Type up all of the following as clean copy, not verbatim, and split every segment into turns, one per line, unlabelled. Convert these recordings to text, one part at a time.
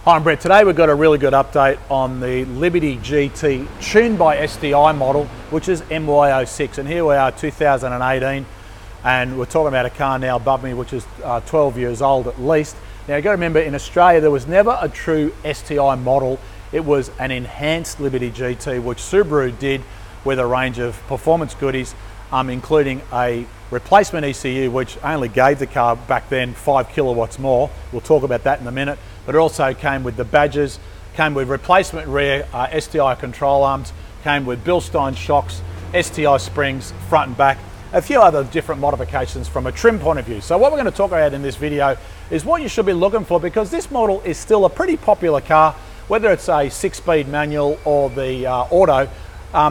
Hi, I'm Brett. Today we've got a really good update on the Liberty GT tuned by STI model, which is MY06. And here we are, 2018, and we're talking about a car now above me, which is 12 years old at least. Now you've got to remember, in Australia, there was never a true STI model. It was an enhanced Liberty GT, which Subaru did with a range of performance goodies, including a replacement ECU, which only gave the car back then 5 kilowatts more. We'll talk about that in a minute. But it also came with the badges, came with replacement rear STI control arms, came with Bilstein shocks, STI springs, front and back, a few other different modifications from a trim point of view. So what we're going to talk about in this video is what you should be looking for, because this model is still a pretty popular car, whether it's a 6-speed manual or the auto.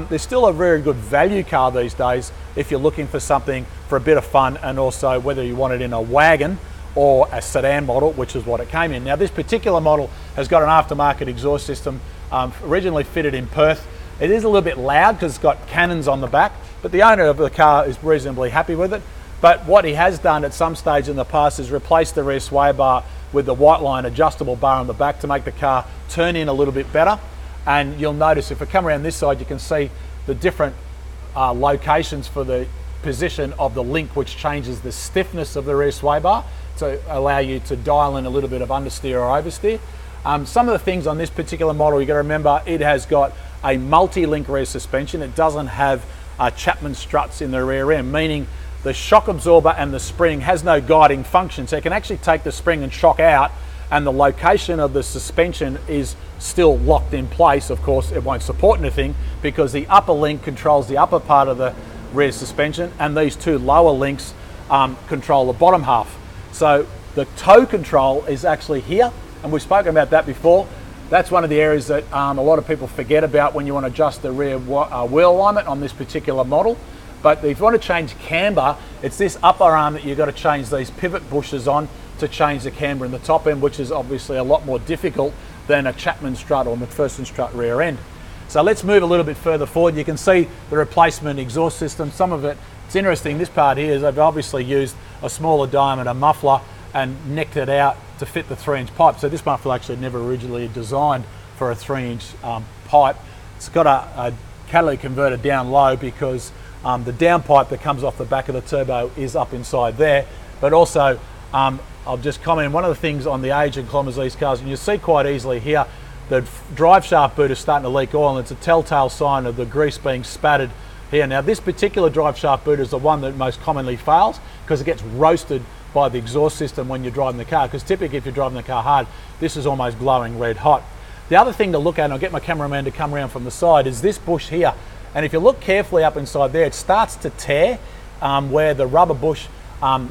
There's still a very good value car these days if you're looking for something for a bit of fun, and also whether you want it in a wagon or a sedan model, which is what it came in. Now this particular model has got an aftermarket exhaust system, originally fitted in Perth. It is a little bit loud because it's got cannons on the back, but the owner of the car is reasonably happy with it. But what he has done at some stage in the past is replace the rear sway bar with the white line adjustable bar on the back to make the car turn in a little bit better. And you'll notice if we come around this side, you can see the different locations for the position of the link, which changes the stiffness of the rear sway bar to allow you to dial in a little bit of understeer or oversteer. Some of the things on this particular model, you got to remember, it has got a multi-link rear suspension. It doesn't have Chapman struts in the rear end, meaning the shock absorber and the spring has no guiding function. So it can actually take the spring and shock out, and the location of the suspension is still locked in place. Of course, it won't support anything because the upper link controls the upper part of the rear suspension, and these two lower links control the bottom half. So the toe control is actually here, and we've spoken about that before. That's one of the areas that a lot of people forget about when you want to adjust the rear wheel alignment on this particular model. But if you want to change camber, it's this upper arm that you've got to change these pivot bushes on to change the camber in the top end, which is obviously a lot more difficult than a Chapman strut or McPherson strut rear end. So let's move a little bit further forward. You can see the replacement exhaust system. Some of it, it's interesting, this part here is they've obviously used a smaller diameter muffler and necked it out to fit the 3-inch pipe. So this muffler actually never originally designed for a 3-inch pipe. It's got a catalytic converter down low because the downpipe that comes off the back of the turbo is up inside there. But also, I'll just comment, one of the things on the age and kilometres of these cars, and you see quite easily here, the drive shaft boot is starting to leak oil, and it's a telltale sign of the grease being spattered here. Now this particular drive shaft boot is the one that most commonly fails because it gets roasted by the exhaust system when you're driving the car, because typically if you're driving the car hard, this is almost glowing red hot. The other thing to look at, and I'll get my cameraman to come around from the side, is this bush here. And if you look carefully up inside there, it starts to tear where the rubber bush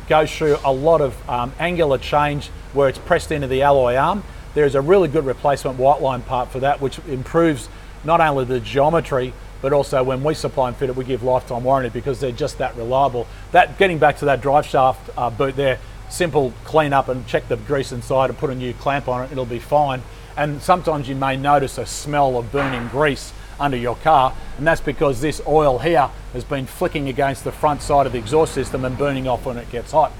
goes through a lot of angular change where it's pressed into the alloy arm. There's a really good replacement white line part for that, which improves not only the geometry, but also when we supply and fit it, we give lifetime warranty because they're just that reliable. That, getting back to that drive shaft boot there, simple clean up and check the grease inside and put a new clamp on it, it'll be fine. And sometimes you may notice a smell of burning grease under your car, and that's because this oil here has been flicking against the front side of the exhaust system and burning off when it gets hot.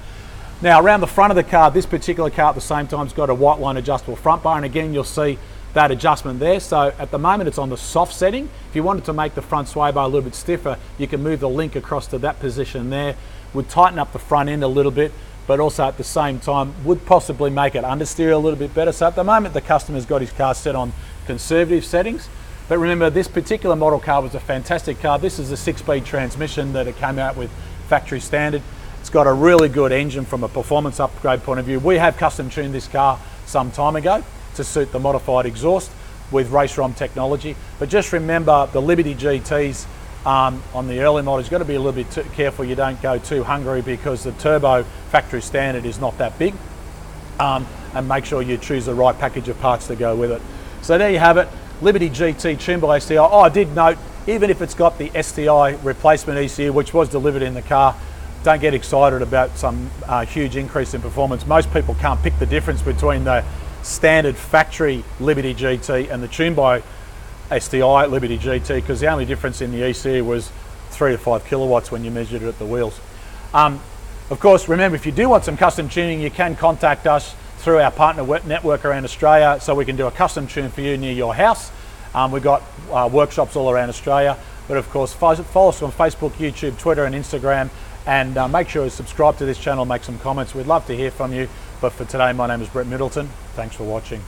Now around the front of the car, this particular car at the same time has got a white line adjustable front bar, and again you'll see that adjustment there. So at the moment it's on the soft setting. If you wanted to make the front sway bar a little bit stiffer, you can move the link across to that position there. Would tighten up the front end a little bit, but also at the same time would possibly make it understeer a little bit better. So at the moment the customer's got his car set on conservative settings. But remember, this particular model car was a fantastic car. This is a 6-speed transmission that it came out with factory standard. It's got a really good engine from a performance upgrade point of view. We have custom tuned this car some time ago to suit the modified exhaust with race ROM technology. But just remember, the Liberty GTs on the early models, you've got to be a little bit careful you don't go too hungry, because the turbo factory standard is not that big. And make sure you choose the right package of parts to go with it. So there you have it, Liberty GT tuned by STI. Oh, I did note, even if it's got the STI replacement ECU, which was delivered in the car, don't get excited about some huge increase in performance. Most people can't pick the difference between the standard factory Liberty GT and the tuned by STI Liberty GT, because the only difference in the ECU was 3 to 5 kilowatts when you measured it at the wheels. Of course, remember, if you do want some custom tuning, you can contact us through our partner network around Australia, so we can do a custom tune for you near your house. We've got workshops all around Australia, but of course follow us on Facebook, YouTube, Twitter and Instagram, and make sure you subscribe to this channel, make some comments. We'd love to hear from you. But for today, my name is Brett Middleton. Thanks for watching.